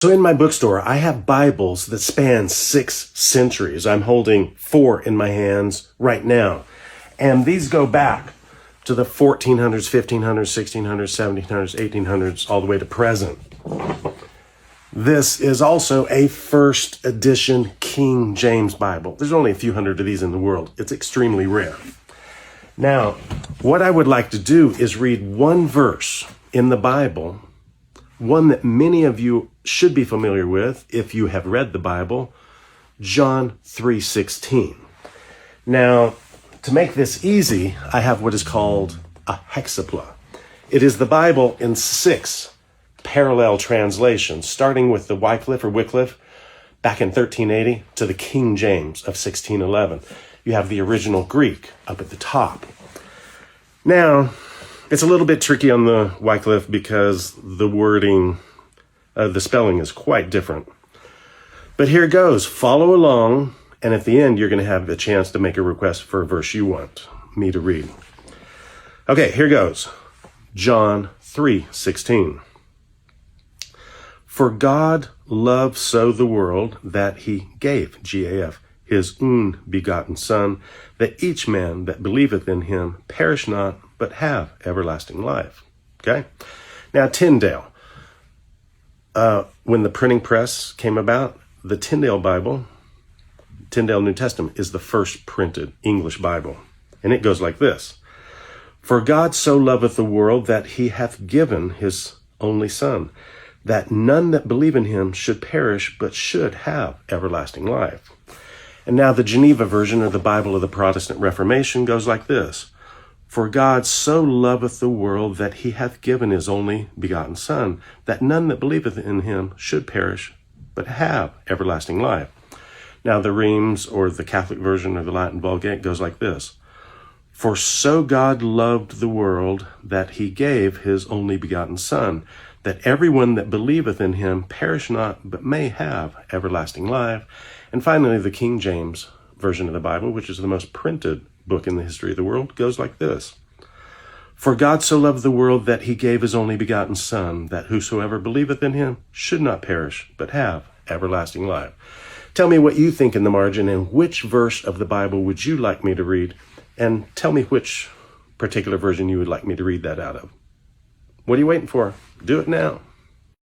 So in my bookstore, I have Bibles that span 6 centuries. I'm holding 4 in my hands right now. And these go back to the 1400s, 1500s, 1600s, 1700s, 1800s, all the way to present. This is also a first edition King James Bible. There's only a few hundred of these in the world. It's extremely rare. Now, what I would like to do is read one verse in the Bible, one that many of you should be familiar with if you have read the Bible, John 3:16. Now, to make this easy, I have what is called a hexapla. It is the Bible in 6 parallel translations, starting with the Wycliffe back in 1380 to the King James of 1611. You have the original Greek up at the top. Now, it's a little bit tricky on the Wycliffe because the wording, the spelling is quite different. But here goes. Follow along, and at the end, you're going to have the chance to make a request for a verse you want me to read. Okay, here goes. John 3:16. For God loved so the world that he gave, G-A-F, his own begotten Son, that each man that believeth in him perish not, but have everlasting life. Okay? Now, Tyndale. When the printing press came about, the Tyndale Bible, Tyndale New Testament, is the first printed English Bible. And it goes like this. For God so loveth the world that he hath given his only Son, that none that believe in him should perish, but should have everlasting life. And now the Geneva version, or the Bible of the Protestant Reformation, goes like this. For God so loveth the world that he hath given his only begotten Son, that none that believeth in him should perish, but have everlasting life. Now the Reims, or the Catholic version, or the Latin Vulgate, goes like this. For so God loved the world that he gave his only begotten Son, that everyone that believeth in him perish not, but may have everlasting life. And finally, the King James version of the Bible, which is the most printed book in the history of the world, goes like this. For God so loved the world that he gave his only begotten Son, that whosoever believeth in him should not perish, but have everlasting life. Tell me what you think in the margin, and which verse of the Bible would you like me to read, and tell me which particular version you would like me to read that out of. What are you waiting for? Do it now.